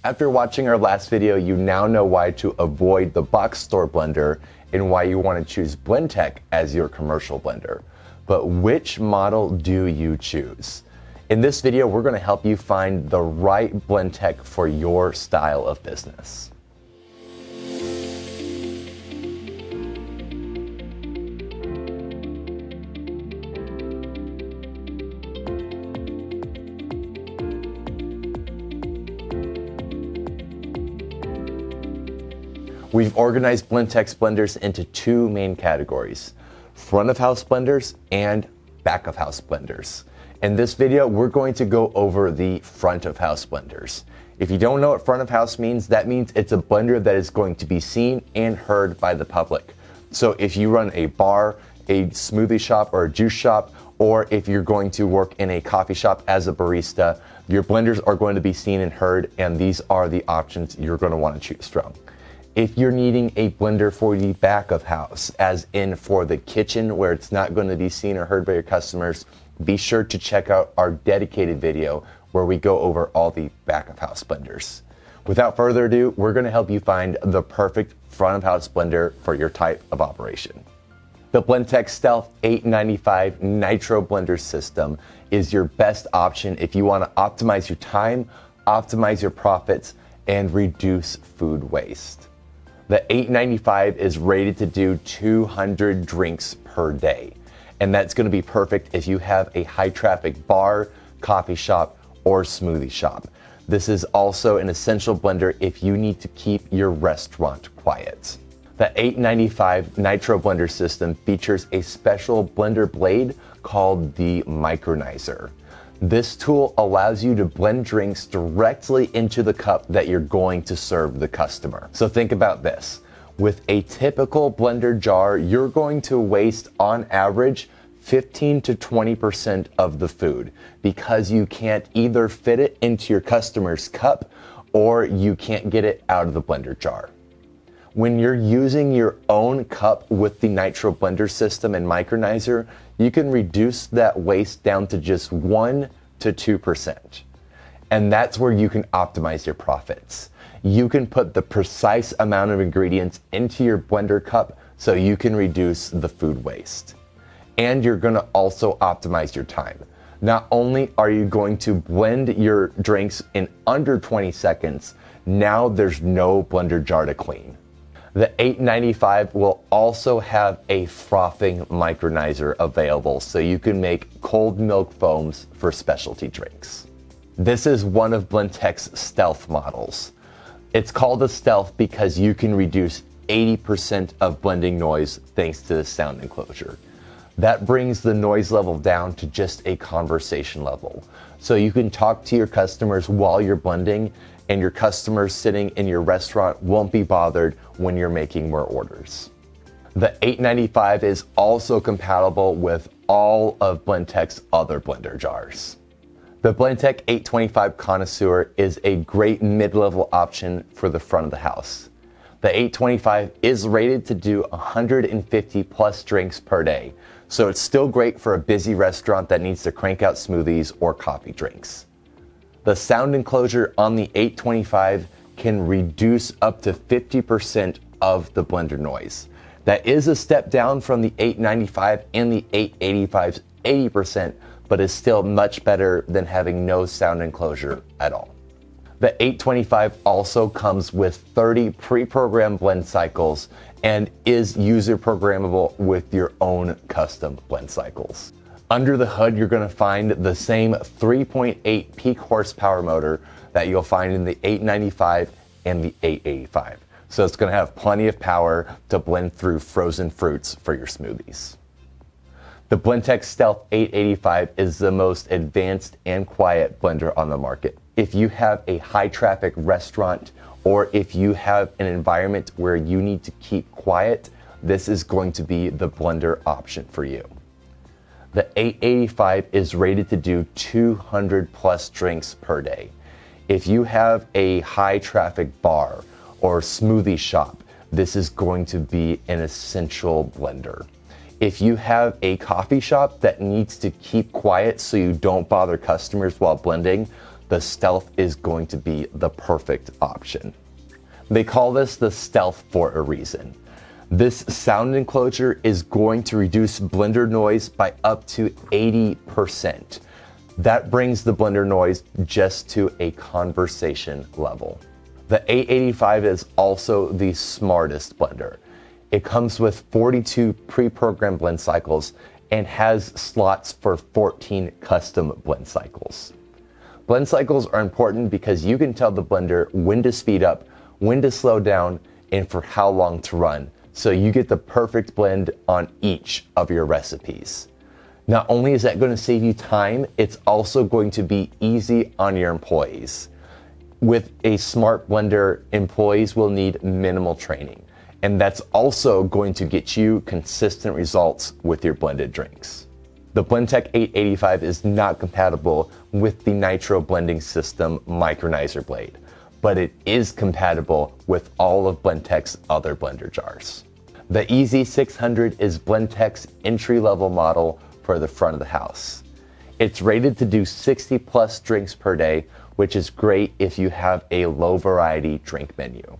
After watching our last video, you now know why to avoid the box store blender and why you want to choose Blendtec as your commercial blender. But which model do you choose? In this video, we're going to help you find the right Blendtec for your style of business. We've organized Blendtec's blenders into two main categories: front of house blenders and back of house blenders. In this video, we're going to go over the front of house blenders. If you don't know what front of house means, that means it's a blender that is going to be seen and heard by the public. So if you run a bar, a smoothie shop, or a juice shop, or if you're going to work in a coffee shop as a barista, your blenders are going to be seen and heard, and these are the options you're going to want to choose from. If you're needing a blender for the back of house, as in for the kitchen where it's not going to be seen or heard by your customers, be sure to check out our dedicated video where we go over all the back of house blenders. Without further ado, we're going to help you find the perfect front of house blender for your type of operation. The Blendtec Stealth 895 Nitro Blender System is your best option if you want to optimize your time, optimize your profits, and reduce food waste. The 895 is rated to do 200 drinks per day, and that's going to be perfect if you have a high traffic bar, coffee shop, or smoothie shop. This is also an essential blender if you need to keep your restaurant quiet. The 895 Nitro Blender System features a special blender blade called the Micronizer. This tool allows you to blend drinks directly into the cup that you're going to serve the customer. So think about this. With a typical blender jar, you're going to waste on average 15 to 20% of the food because you can't either fit it into your customer's cup or you can't get it out of the blender jar. When you're using your own cup with the Nitro Blender System and Micronizer, you can reduce that waste down to just 1 to 2%. And that's where you can optimize your profits. You can put the precise amount of ingredients into your blender cup so you can reduce the food waste. And you're going to also optimize your time. Not only are you going to blend your drinks in under 20 seconds, now there's no blender jar to clean. The 895 will also have a frothing micronizer available so you can make cold milk foams for specialty drinks. This is one of Blendtec's Stealth models. It's called a Stealth because you can reduce 80% of blending noise thanks to the sound enclosure. That brings the noise level down to just a conversation level. So you can talk to your customers while you're blending, and your customers sitting in your restaurant won't be bothered when you're making more orders. The 895 is also compatible with all of Blendtec's other blender jars. The Blendtec 825 Connoisseur is a great mid-level option for the front of the house. The 825 is rated to do 150 plus drinks per day, so it's still great for a busy restaurant that needs to crank out smoothies or coffee drinks. The sound enclosure on the 825 can reduce up to 50% of the blender noise. That is a step down from the 895 and the 885's 80%, but is still much better than having no sound enclosure at all. The 825 also comes with 30 pre-programmed blend cycles and is user programmable with your own custom blend cycles. Under the hood, you're going to find the same 3.8 peak horsepower motor that you'll find in the 895 and the 885. So it's going to have plenty of power to blend through frozen fruits for your smoothies. The Blendtec Stealth 885 is the most advanced and quiet blender on the market. If you have a high traffic restaurant or if you have an environment where you need to keep quiet, this is going to be the blender option for you. The 885 is rated to do 200 plus drinks per day. If you have a high traffic bar or smoothie shop, this is going to be an essential blender. If you have a coffee shop that needs to keep quiet so you don't bother customers while blending, the Stealth is going to be the perfect option. They call this the Stealth for a reason. This sound enclosure is going to reduce blender noise by up to 80%. That brings the blender noise just to a conversation level. The 885 is also the smartest blender. It comes with 42 pre-programmed blend cycles and has slots for 14 custom blend cycles. Blend cycles are important because you can tell the blender when to speed up, when to slow down, and for how long to run, so you get the perfect blend on each of your recipes. Not only is that going to save you time, it's also going to be easy on your employees. With a smart blender, employees will need minimal training, and that's also going to get you consistent results with your blended drinks. The Blendtec 885 is not compatible with the Nitro Blending System micronizer blade, but it is compatible with all of Blendtec's other blender jars. The EZ600 is Blendtec's entry-level model for the front of the house. It's rated to do 60 plus drinks per day, which is great if you have a low variety drink menu.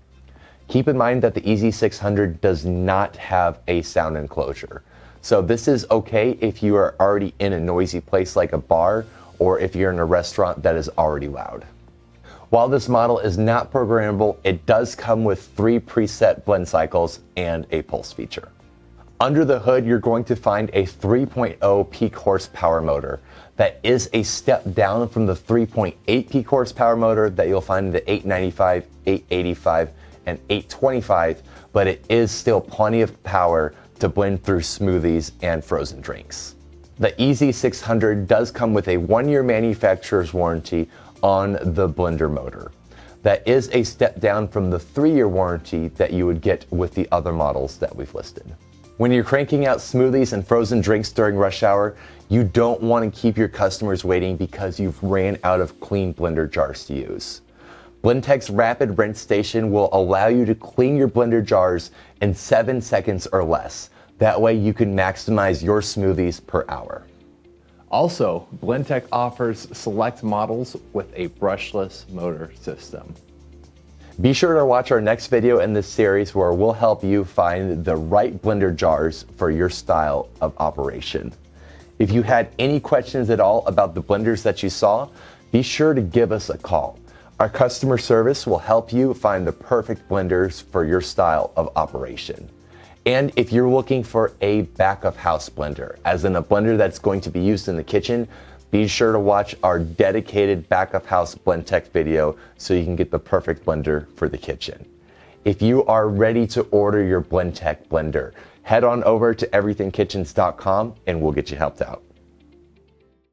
Keep in mind that the EZ600 does not have a sound enclosure. So this is okay if you are already in a noisy place like a bar, or if you're in a restaurant that is already loud. While this model is not programmable, it does come with 3 preset blend cycles and a pulse feature. Under the hood, you're going to find a 3.0 peak horsepower motor that is a step down from the 3.8 peak horsepower motor that you'll find in the 895, 885, and 825, but it is still plenty of power to blend through smoothies and frozen drinks. The EZ600 does come with a 1-year manufacturer's warranty on the blender motor. That is a step down from the 3-year warranty that you would get with the other models that we've listed. When you're cranking out smoothies and frozen drinks during rush hour, you don't want to keep your customers waiting because you've ran out of clean blender jars to use. Blendtec's Rapid Rinse Station will allow you to clean your blender jars in 7 seconds or less. That way you can maximize your smoothies per hour. Also, Blendtec offers select models with a brushless motor system. Be sure to watch our next video in this series where we'll help you find the right blender jars for your style of operation. If you had any questions at all about the blenders that you saw, be sure to give us a call. Our customer service will help you find the perfect blenders for your style of operation. And if you're looking for a back of house blender, as in a blender that's going to be used in the kitchen, be sure to watch our dedicated back of house Blendtec video so you can get the perfect blender for the kitchen. If you are ready to order your Blendtec blender, head on over to everythingkitchens.com and we'll get you helped out.